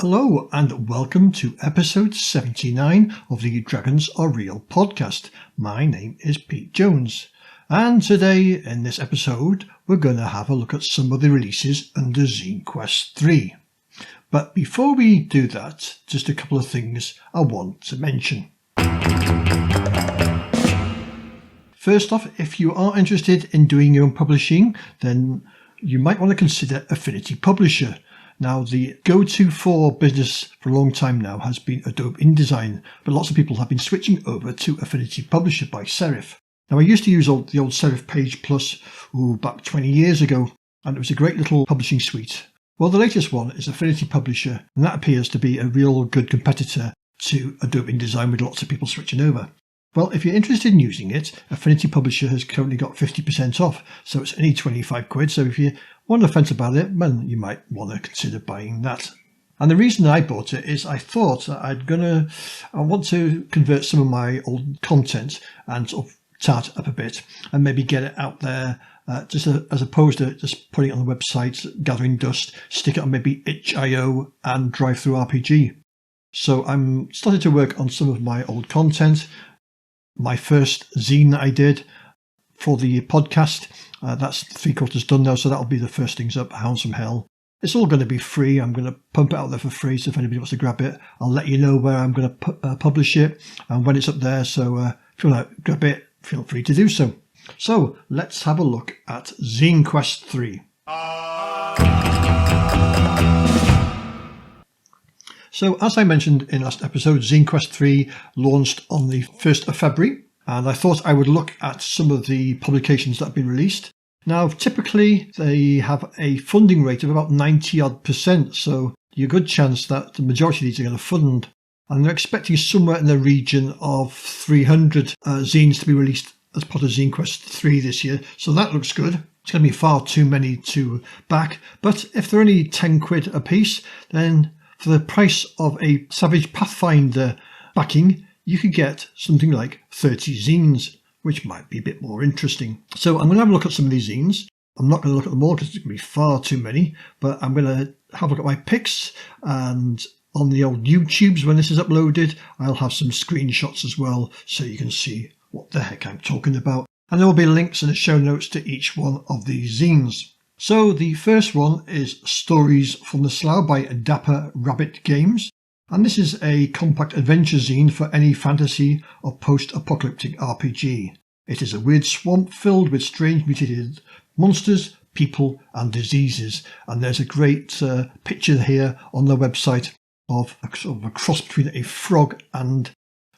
Hello and welcome to episode 79 of the Dragons Are Real podcast. My name is Pete Jones, and today in this episode we're going to have a look at some of the releases under ZineQuest III. But before we do that, just a couple of things I want to mention. First off, if you are interested in doing your own publishing, then you might want to consider Affinity Publisher. Now, the go-to for business for a long time now has been Adobe InDesign, but lots of people have been switching over to Affinity Publisher by Serif. Now, I used to use the old Serif Page Plus back 20 years ago, and it was a great little publishing suite. Well, the latest one is Affinity Publisher, and that appears to be a real good competitor to Adobe InDesign with lots of people switching over. Well, if you're interested in using it, Affinity Publisher has currently got 50% off, so it's only 25 quid. So if you're on the fence about it, well, you might want to consider buying that. And the reason I bought it is I thought that I want to convert some of my old content and sort of tart it up a bit and maybe get it out there just as opposed to just putting it on the website, gathering dust, stick it on maybe itch.io and Drive-Thru-RPG. So I'm starting to work on some of my old content. My first zine that I did for the podcast, that's 3/4 done now, so that'll be the first things up, Hounds from Hell. It's all going to be free. I'm going to pump it out there for free, so if anybody wants to grab it, I'll let you know where I'm going to publish it and when it's up there, so if you want to grab it, feel free to do so. So let's have a look at ZineQuest III. So as I mentioned in last episode, ZineQuest III launched on the 1st of February, and I thought I would look at some of the publications that have been released. Now, typically they have a funding rate of about 90%, so you're a good chance that the majority of these are going to fund. And they're expecting somewhere in the region of 300 zines to be released as part of ZineQuest III this year, so that looks good. It's going to be far too many to back, but if they're only 10 quid a piece, then for the price of a Savage Pathfinder backing, you could get something like 30 zines, which might be a bit more interesting. So I'm going to have a look at some of these zines. I'm not going to look at them all because it's going to be far too many, but I'm going to have a look at my picks, and on the old YouTubes when this is uploaded, I'll have some screenshots as well so you can see what the heck I'm talking about. And there will be links in the show notes to each one of these zines. So the first one is Stories from the Slough by Dapper Rabbit Games, and this is a compact adventure zine for any fantasy or post-apocalyptic RPG. It is a weird swamp filled with strange mutated monsters, people and diseases, and there's a great picture here on the website of a sort of a cross between a frog and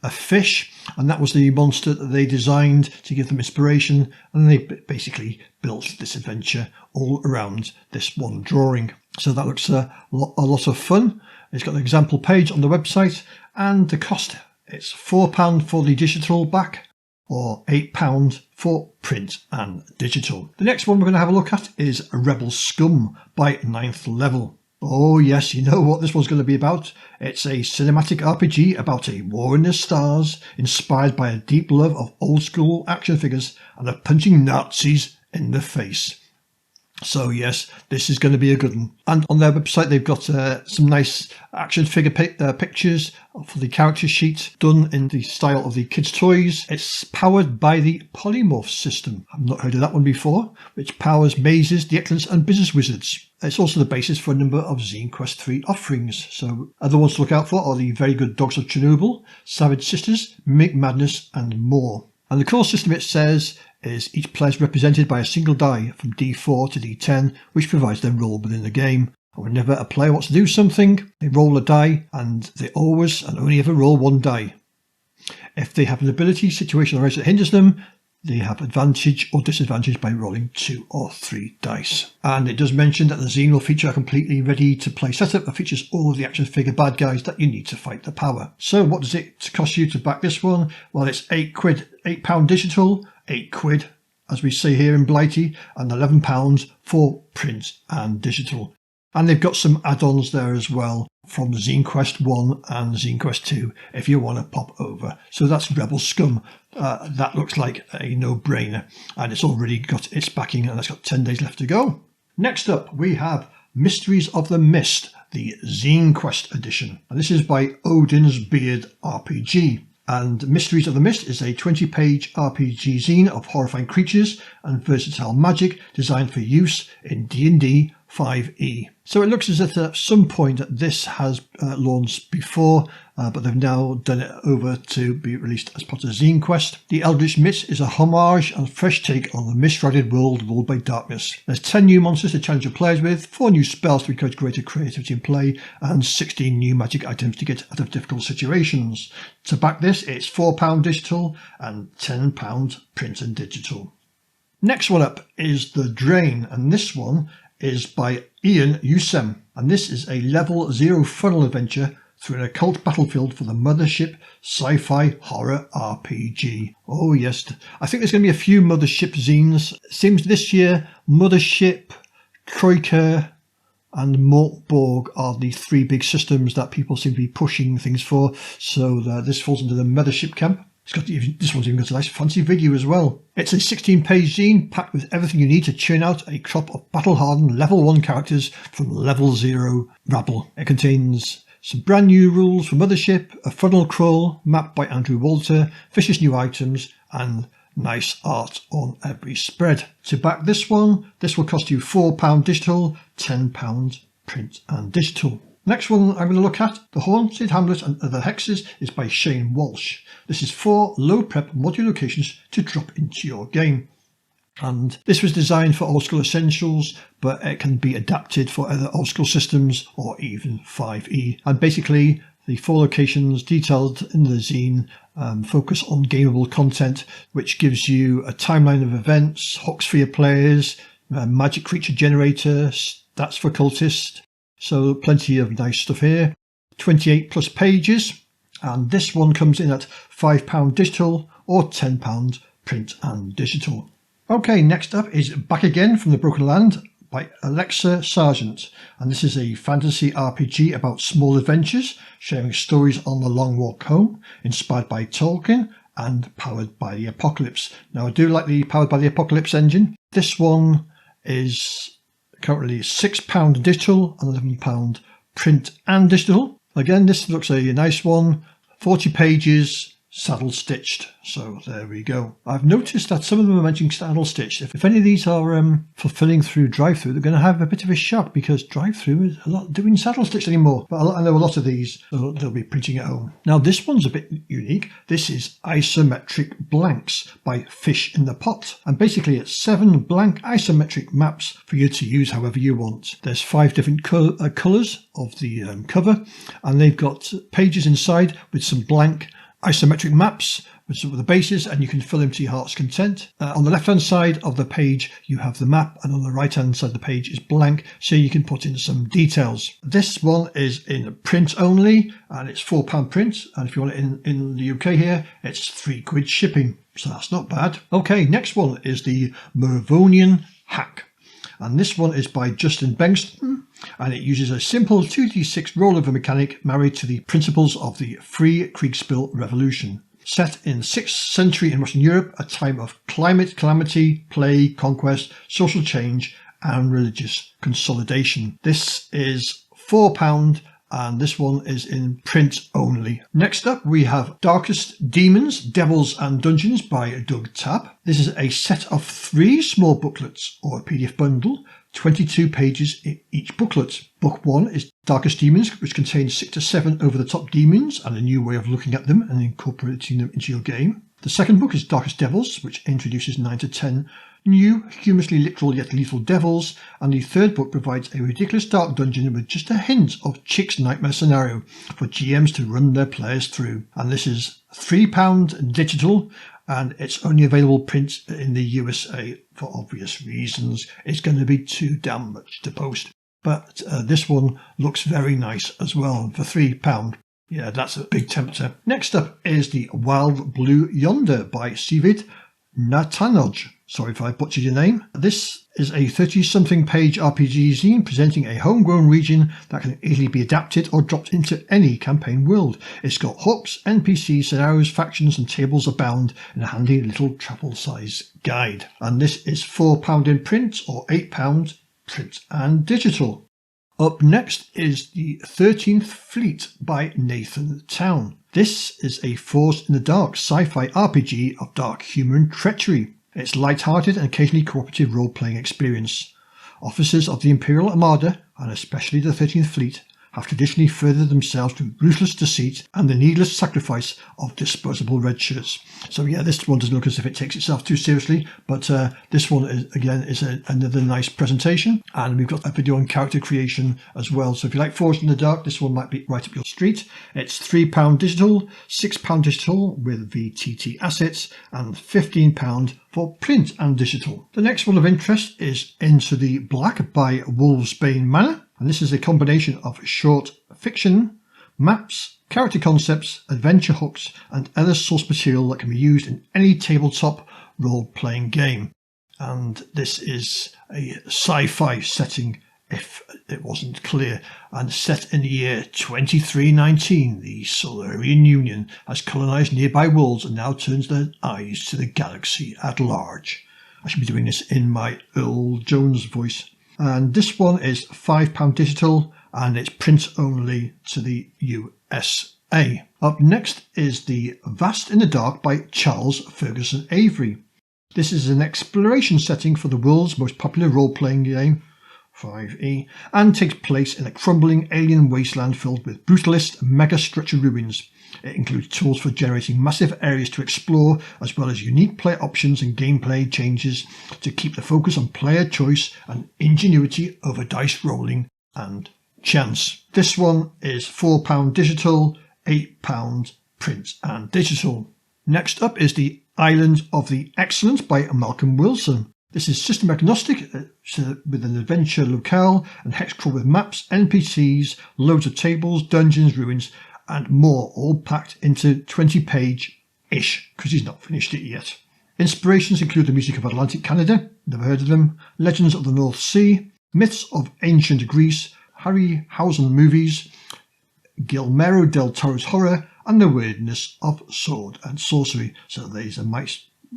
a fish, and that was the monster that they designed to give them inspiration, and they basically built this adventure all around this one drawing. So that looks a lot of fun. It's got an example page on the website, and the cost, it's £4 for the digital back or £8 for print and digital. The next one we're going to have a look at is Rebel Scum by 9th Level. Oh yes, you know what this one's going to be about. It's a cinematic RPG about a war in the stars, inspired by a deep love of old school action figures and of punching Nazis in the face. So yes, this is going to be a good one. And on their website they've got some nice action figure pictures for the character sheet done in the style of the kids' toys. It's powered by the Polymorph system. I've not heard of that one before, which powers mazes, the Excellence and Business Wizards. It's also the basis for a number of ZineQuest III offerings. So other ones to look out for are the very good Dogs of Chernobyl, Savage Sisters, Make Madness and more. And the core system, it says, is each player is represented by a single die from D4 to D10, which provides their role within the game. And whenever a player wants to do something, they roll a die, and they always and only ever roll one die. If they have an ability, situation, or race that hinders them, they have advantage or disadvantage by rolling 2 or 3 dice. And it does mention that the zine will feature a completely ready to play setup that features all of the action figure bad guys that you need to fight the power. So what does it cost you to back this one? Well, it's £8 digital, 8 quid as we say here in Blighty, and £11 for print and digital. And they've got some add-ons there as well from ZineQuest 1 and ZineQuest 2 if you want to pop over. So that's Rebel Scum. That looks like a no-brainer, and it's already got its backing, and it's got 10 days left to go. Next up we have Mysteries of the Mist the ZineQuest edition. And this is by Odin's Beard RPG. And Mysteries of the Mist is a 20-page RPG zine of horrifying creatures and versatile magic designed for use in D&D 5e. So it looks as if at some point this has launched before, but they've now done it over to be released as part of ZineQuest. The Eldritch Mist is a homage and fresh take on the mist-shrouded world ruled by darkness. There's 10 new monsters to challenge your players with, 4 new spells to encourage greater creativity in play, and 16 new magic items to get out of difficult situations. To back this, it's £4 digital and £10 print and digital. Next one up is The Drain, and this one is by Ian Usem, and this is a level 0 funnel adventure through an occult battlefield for the Mothership sci-fi horror RPG. Oh yes, I think there's going to be a few Mothership zines. It seems this year Mothership, Troika and Mortborg are the 3 big systems that people seem to be pushing things for, so this falls into the Mothership camp. This one's even got a nice fancy video as well. It's a 16-page zine packed with everything you need to churn out a crop of battle-hardened level 1 characters from level 0 rabble. It contains some brand new rules for Mothership, a funnel crawl mapped by Andrew Walter, vicious new items, and nice art on every spread. To back this one, this will cost you £4 digital, £10 print and digital. Next one I'm going to look at, The Haunted Hamlet and Other Hexes, is by Shane Walsh. This is 4 low prep modular locations to drop into your game. And this was designed for old school essentials, but it can be adapted for other old school systems or even 5e. And basically the 4 locations detailed in the zine focus on gameable content, which gives you a timeline of events, hooks for your players, magic creature generator, stats for cultists. So plenty of nice stuff here. 28 plus pages, and this one comes in at £5 digital or £10 print and digital. Okay, next up is Back Again from the Broken Land by Alexa Sargent, and this is a fantasy RPG about small adventures, sharing stories on the long walk home, inspired by Tolkien and powered by the Apocalypse. Now I do like the powered by the Apocalypse engine. This one is currently £6 digital and £11 print and digital. Again, this looks a nice one, 40 pages, saddle stitched. So there we go. I've noticed that some of them are mentioning saddle stitched. If any of these are fulfilling through drive-through, they're going to have a bit of a shock because drive-through is not doing saddle stitched anymore. But I know a lot of these, so they'll be printing at home. Now this one's a bit unique. This is Isometric Blanks by Fish in the Pot. And basically it's 7 blank isometric maps for you to use however you want. There's 5 different colours of the cover, and they've got pages inside with some blank isometric maps with some of the bases, and you can fill them to your heart's content. On the left hand side of the page you have the map, and on the right hand side of the page is blank, so you can put in some details. This one is in print only, and it's £4 print, and if you want it in the UK here it's £3 shipping, so that's not bad. Okay, next one is the Mervonian Hack, and this one is by Justin Bengston, and it uses a simple 2d6 rollover mechanic married to the principles of the Free Kriegspiel Revolution. Set in 6th century in Western Europe, a time of climate calamity, plague, conquest, social change and religious consolidation. This is £4 and this one is in print only. Next up we have Darkest Demons, Devils and Dungeons by Doug Tabb. This is a set of 3 small booklets or a PDF bundle, 22 pages in each booklet. Book 1 is Darkest Demons, which contains 6 to 7 over-the-top demons and a new way of looking at them and incorporating them into your game. The second book is Darkest Devils, which introduces 9 to 10 new, humorously literal yet lethal devils, and the third book provides a ridiculous dark dungeon with just a hint of Chick's Nightmare scenario for GMs to run their players through. And this is £3 digital, and it's only available print in the USA for obvious reasons. It's going to be too damn much to post. But this one looks very nice as well for £3. Yeah, that's a big tempter. Next up is the Wild Blue Yonder by Sivid Natanoj. Sorry if I butchered your name. This is a 30-something page RPG zine presenting a homegrown region that can easily be adapted or dropped into any campaign world. It's got hooks, NPCs, scenarios, factions and tables abound in a handy little travel size guide. And this is £4 in print or £8 print and digital. Up next is the 13th Fleet by Nathan Town. This is a Forged in the Dark sci-fi RPG of dark humour and treachery. It's light-hearted and occasionally cooperative role-playing experience. Officers of the Imperial Armada, and especially the 13th Fleet, have traditionally furthered themselves through ruthless deceit and the needless sacrifice of disposable red shirts. So yeah, this one doesn't look as if it takes itself too seriously, but this one is another nice presentation, and we've got a video on character creation as well. So if you like Forged in the Dark, this one might be right up your street. It's £3 digital, £6 digital with VTT assets, and £15 for print and digital. The next one of interest is Into the Black by Wolfsbane Manor. And this is a combination of short fiction, maps, character concepts, adventure hooks, and other source material that can be used in any tabletop role-playing game. And this is a sci-fi setting, if it wasn't clear, and set in the year 2319. The Solarian Union has colonised nearby worlds and now turns their eyes to the galaxy at large. I should be doing this in my Earl Jones voice. And this one is £5 digital, and it's print only to the USA. Up next is The Vast in the Dark by Charles Ferguson Avery. This is an exploration setting for the world's most popular role-playing game, 5e, and takes place in a crumbling alien wasteland filled with brutalist mega-structure ruins. It includes tools for generating massive areas to explore, as well as unique player options and gameplay changes to keep the focus on player choice and ingenuity over dice rolling and chance. This one is £4 digital, £8 print and digital. Next up is The Island of the Excellent by Malcolm Wilson. This is system agnostic with an adventure locale and hex crawl with maps, NPCs, loads of tables, dungeons, ruins, and more, all packed into 20-page-ish, because he's not finished it yet. Inspirations include the music of Atlantic Canada, never heard of them, Legends of the North Sea, Myths of Ancient Greece, Harryhausen movies, Guillermo del Toro's horror, and the weirdness of sword and sorcery. So there's a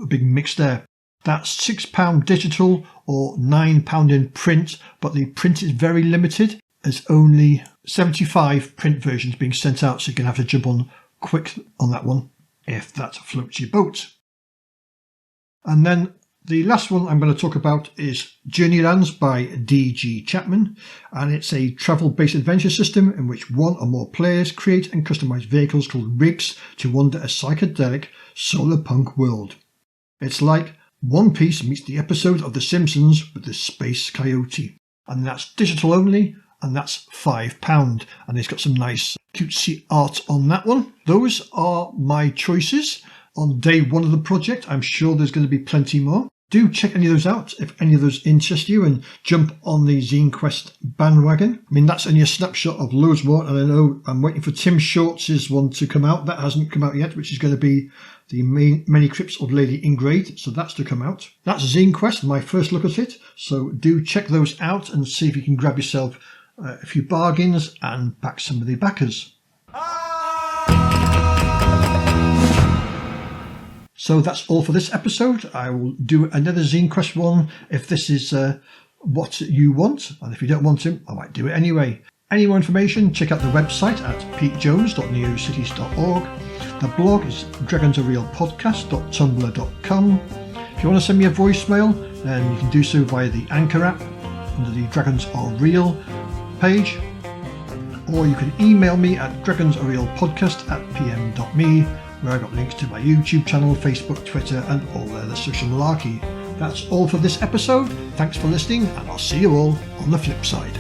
big mix there. That's £6 digital or £9 in print, but the print is very limited. There's only 75 print versions being sent out, so you're going to have to jump on quick on that one if that floats your boat. And then the last one I'm going to talk about is Journeylands by D.G. Chapman, and it's a travel-based adventure system in which one or more players create and customize vehicles called rigs to wander a psychedelic solar punk world. It's like One Piece meets the episode of The Simpsons with the Space Coyote, and that's digital only. And that's £5, and it's got some nice cutesy art on that one. Those are my choices on day one of the project. I'm sure there's going to be plenty more. Do check any of those out if any of those interest you, and jump on the ZineQuest bandwagon. I mean, that's only a snapshot of loads more, and I know I'm waiting for Tim Shorts' one to come out. That hasn't come out yet, which is going to be the Many Crypts of Lady Ingrate, so that's to come out. That's ZineQuest, my first look at it, so do check those out and see if you can grab yourself a few bargains and back some of the backers. So that's all for this episode. I will do another ZineQuest one if this is what you want, and if you don't want to, I might do it anyway. Any more information, check out the website at petejones.neocities.org. The blog is dragonsarealpodcast.tumblr.com. If you want to send me a voicemail, then you can do so via the Anchor app under the Dragons Are Real page, or you can email me at dragonsarealpodcast@pm.me, where I've got links to my YouTube channel, Facebook, Twitter, and all the other social malarkey. That's all for this episode. Thanks for listening, and I'll see you all on the flip side.